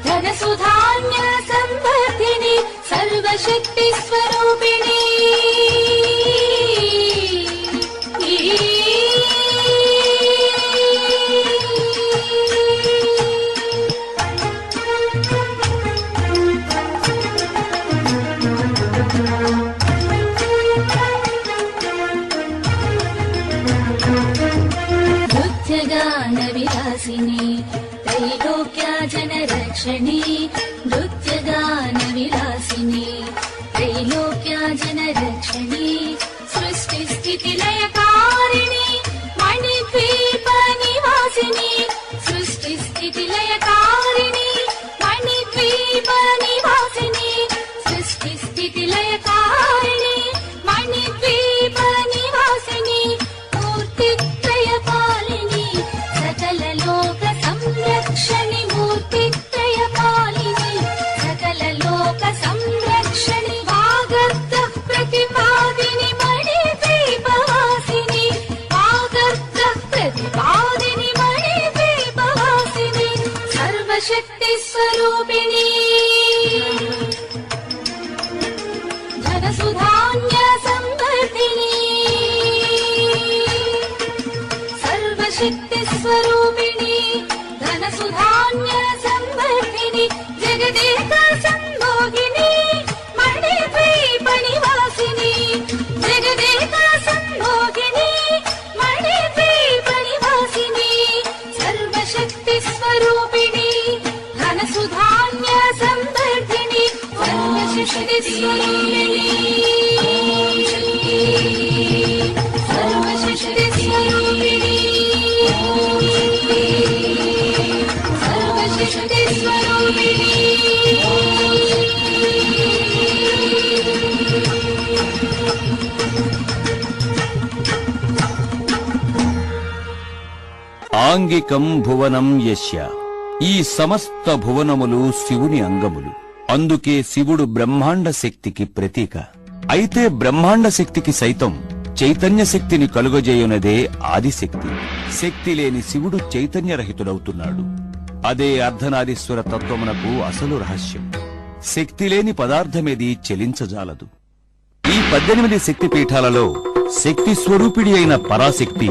ధనసుధాన్య సంవర్ధిని సర్వశక్తి స్వరూపిణి నృత్యగాన విలాసిని త్రైలోక్య జన రక్షణి నృత్యగాన విలాసిని త్రైలోక్య జన రక్షణి సృష్టి స్థితి లయకారిణి మణిద్వీప నివాసిని సృష్టి స్థితి లయకారిణి మణిద్వీప నివాసిని సృష్టి స్థితి లయకారిణి మణిద్వీప నివాసిని మూర్తిత్రయ పాలిని సకల లోక సంరక్షణి మూర్తిత్రయ పాలిని సకల లోక సంరక్షణి వాగర్త ప్రతిపాదిని మణిద్వీపవాసిని వాగర్త ప్రతిపాదిని మణిద్వీపవాసిని సర్వశక్తి స్వరూపిణి ధనసుధాన్య సంవర్ధిని సర్వశక్తి స్వరూపిణి ధనసుధాన్య సంవర్ధిని జగదేక సంభోగిని మణిద్వీప నివాసిని జగదేక సంభోగిని మణిద్వీప నివాసిని సర్వశక్తి స్వరూపిణి ధనసుధాన్య సంవర్ధిని సర్వశక్తి స్వరూపిణి సర్వశక్తి స్వరూపిణి సర్వశక్తి స్వరూపిణి ఆంగికం భువనం యస్య ఈ సమస్త భువనములు శివుని అంగములు. అందుకే శివుడు బ్రహ్మాండ శక్తికి ప్రతీక. అయితే బ్రహ్మాండ శక్తికి సైతం చైతన్య శక్తిని కలుగజేయునదే ఆదిశక్తి. శక్తి లేని శివుడు చైతన్యరహితుడవుతున్నాడు. అదే అర్ధనారీశ్వర తత్వమునకు అసలు రహస్యం. శక్తి లేని పదార్థమేది చెలించజాలదు. ఈ 18 శక్తి పీఠాలలో శక్తి స్వరూపిడి అయిన పరాశక్తి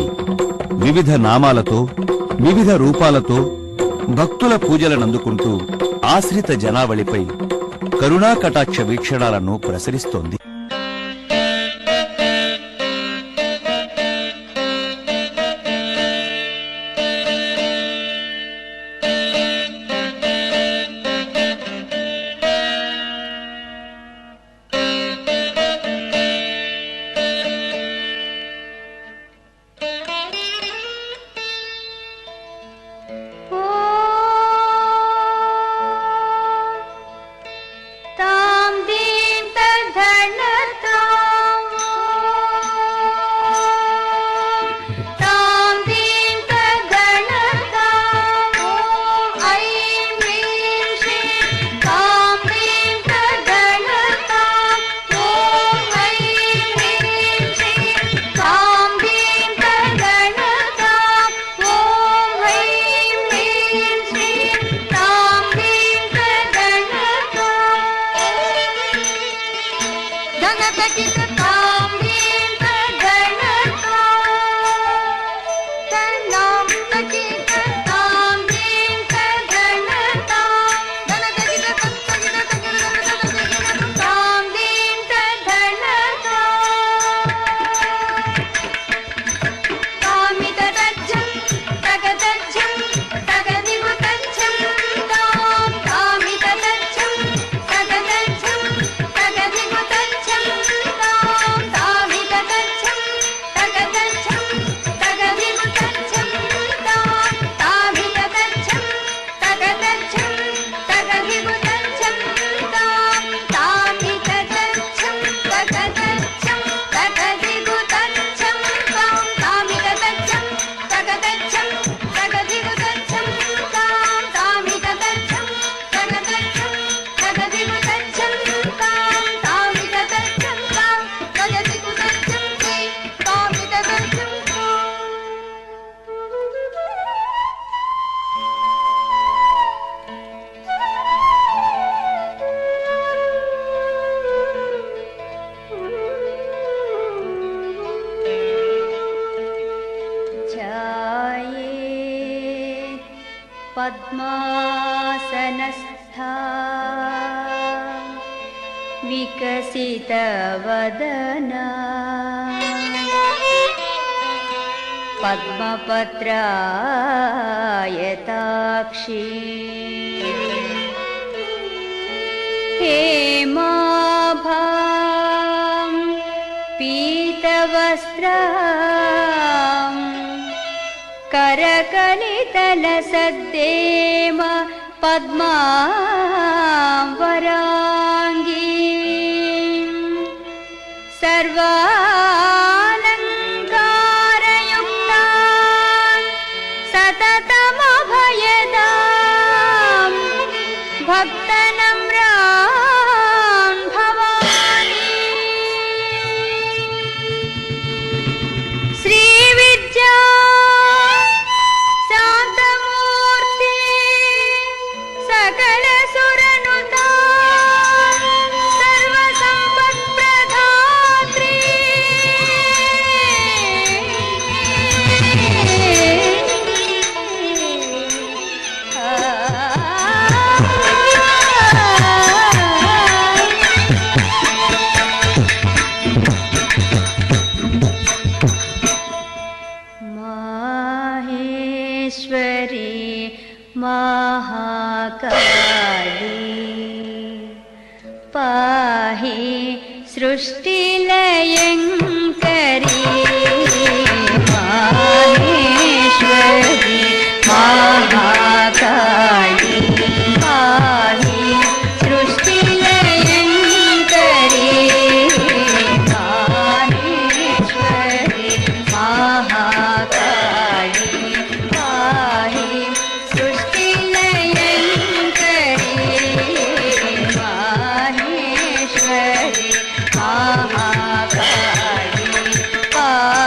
వివిధ నామాలతో వివిధ రూపాలతో భక్తుల పూజలనందుకుంటూ ఆశ్రిత జనావళిపై కరుణా కటాక్ష వీక్షణాలను ప్రసరిస్తోంది. तां दीं तद्धनतां तां दीं तद्धनतां ऐं ह्रीं श्रीं तां दीं तद्धनतां ऐं ह्रीं श्रीं तां दीं तद्धनतां ऐं ह्रीं श्रीं तां दीं तद्धनतां गणपतित तां दीं तद्धनतां तन्नाम तकित तां दीं तद्धनतां गणपतित तकित तां दीं तद्धनतां तामिततज्जं तगतज्जं तगदिमुतज्जं तां तामिततज्जं तगतज्जं तगदिमुतज्जं तां तामिततज्जं तगतज्जं तगदिमुतज्जं तां तामिततज्जं तगतज्जं तगदिमुतज्जं तां तामिततज्जं तगतज्जं तगदिमुतज्जं तां तामिततज्जं तगतज्जं तगदिमुतज्जं तां तामिततज्जं तगतज्जं तगदिमुतज्जं तां तामिततज्जं तगदिमुतज्जं तामिततज्जं ध्याये पद्मासनस्था विकसितवदना पद्मपत्रायताक्षी हेमाभां पीतवस्त्रां करकलितलसद्देम पद्मावराङ्गीं सर्वालङ्कारयुक्तां सततमभयदां भक्तनम्रां भवानी श्रीविद्या शान्तमूर्ति सकलसुरनुता सर्वसम्पत्प्रदात्री माहेश्वरी महाकाली पाहि सृष्टिलयङ्करी माहेश्वरी महाकाली पाहि सृष्टिलयङ्करी माहेश्वरी महाकाली पाहि सृष्टिलयङ्करी माहेश्वरी महाकाली पाहि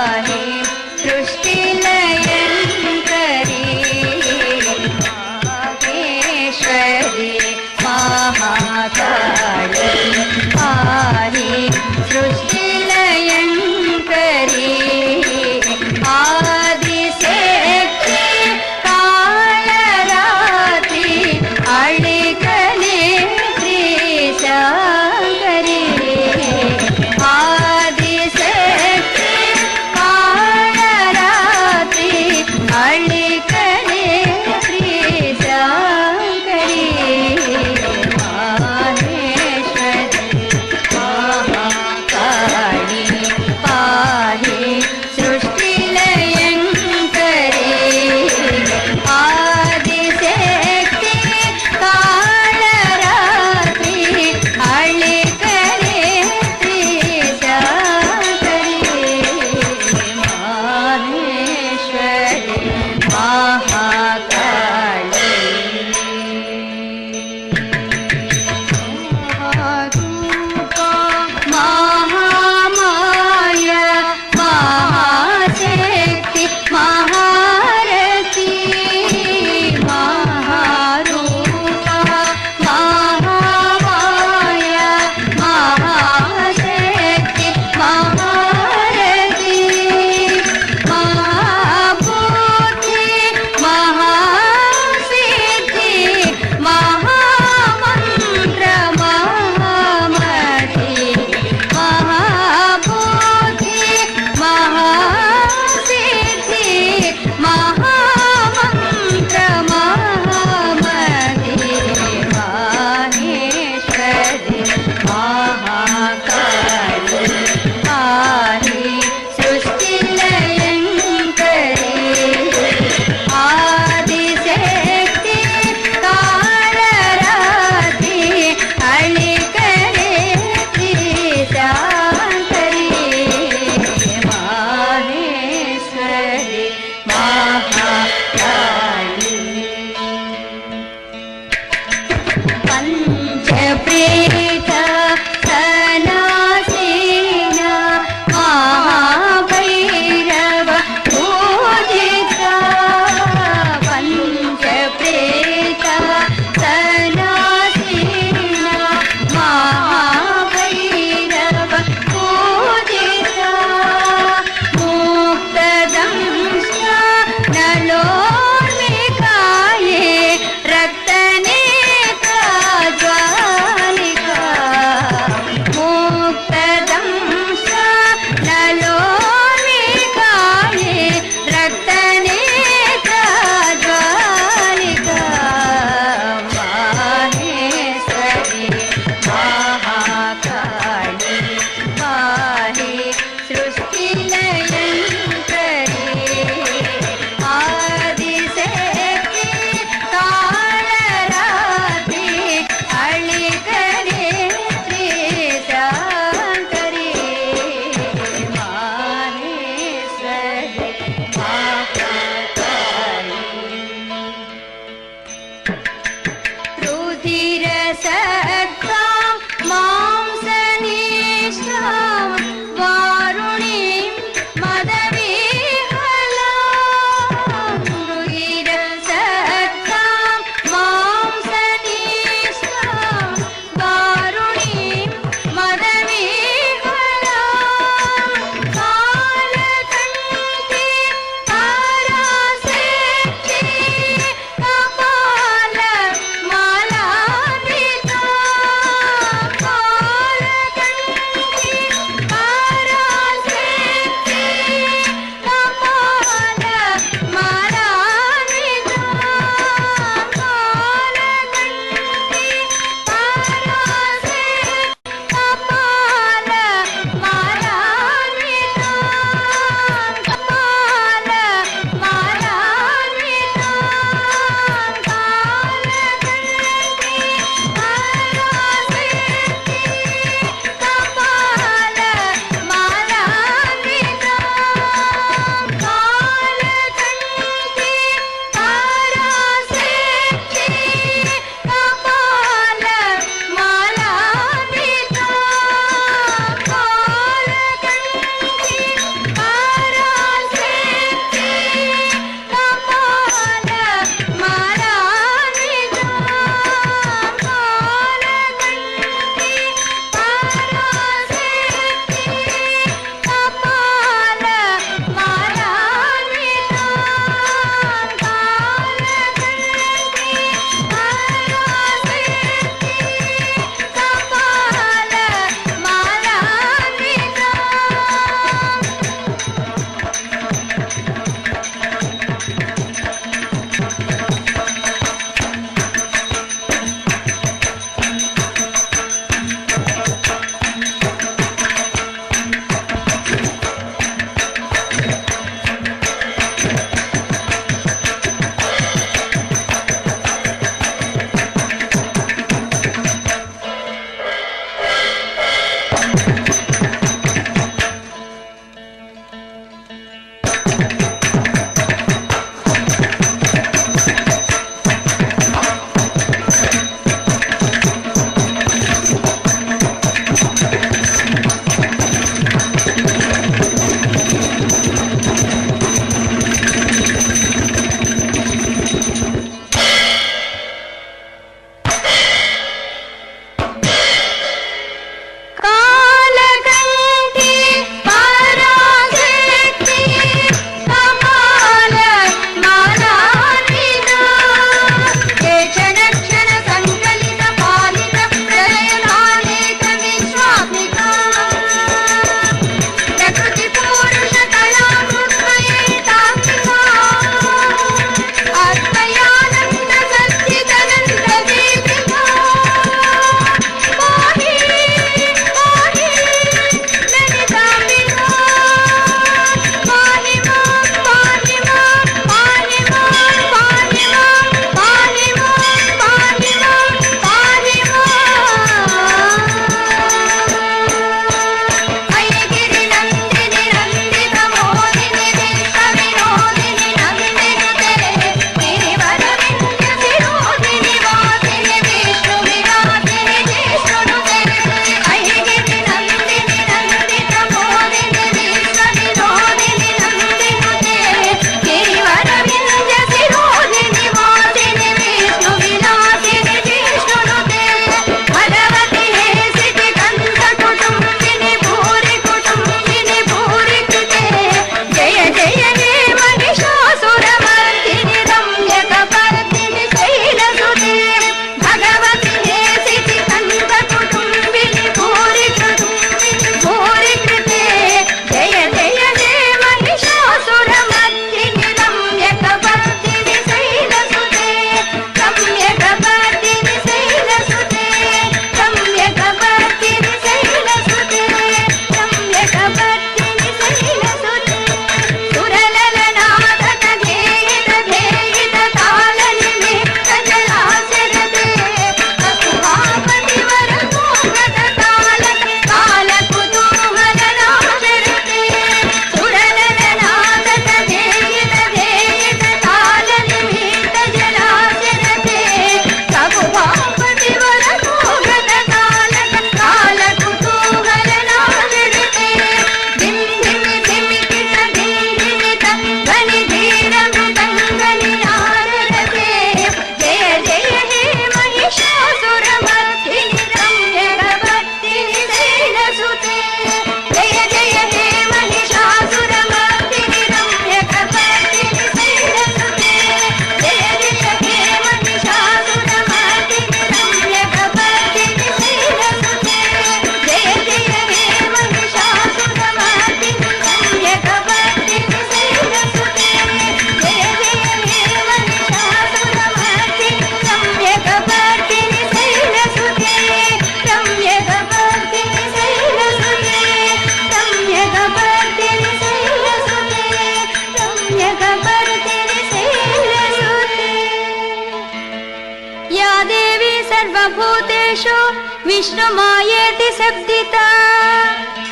विष्णुमायेति शब्दिता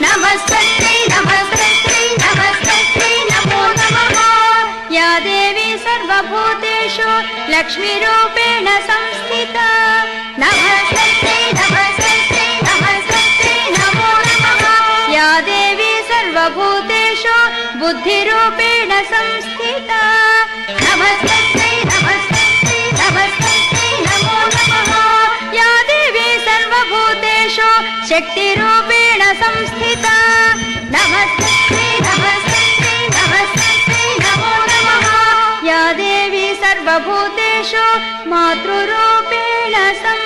नमस्तस्यै नमस्तस्यै नमस्तस्यै नमो नमः या देवी सर्वभूतेषु लक्ष्मीरूपेण संस्थिता नमस्तस्यै नमस्तस्यै नमस्तस्यै नमो नमः या देवी सर्वभूतेषु बुद्धिरूपेण संस्थिता नमस्तस्यै नमस्तस्यै नमस्तस्यै नमो नमः या देवी सर्वभूतेषु शक्तिरूपेण संस्थिता नमस्तस्यै नमस्तस्यै नमस्तस्यै नमो नमः या देवी सर्वभूतेषु मातृरूपेण संस्थिता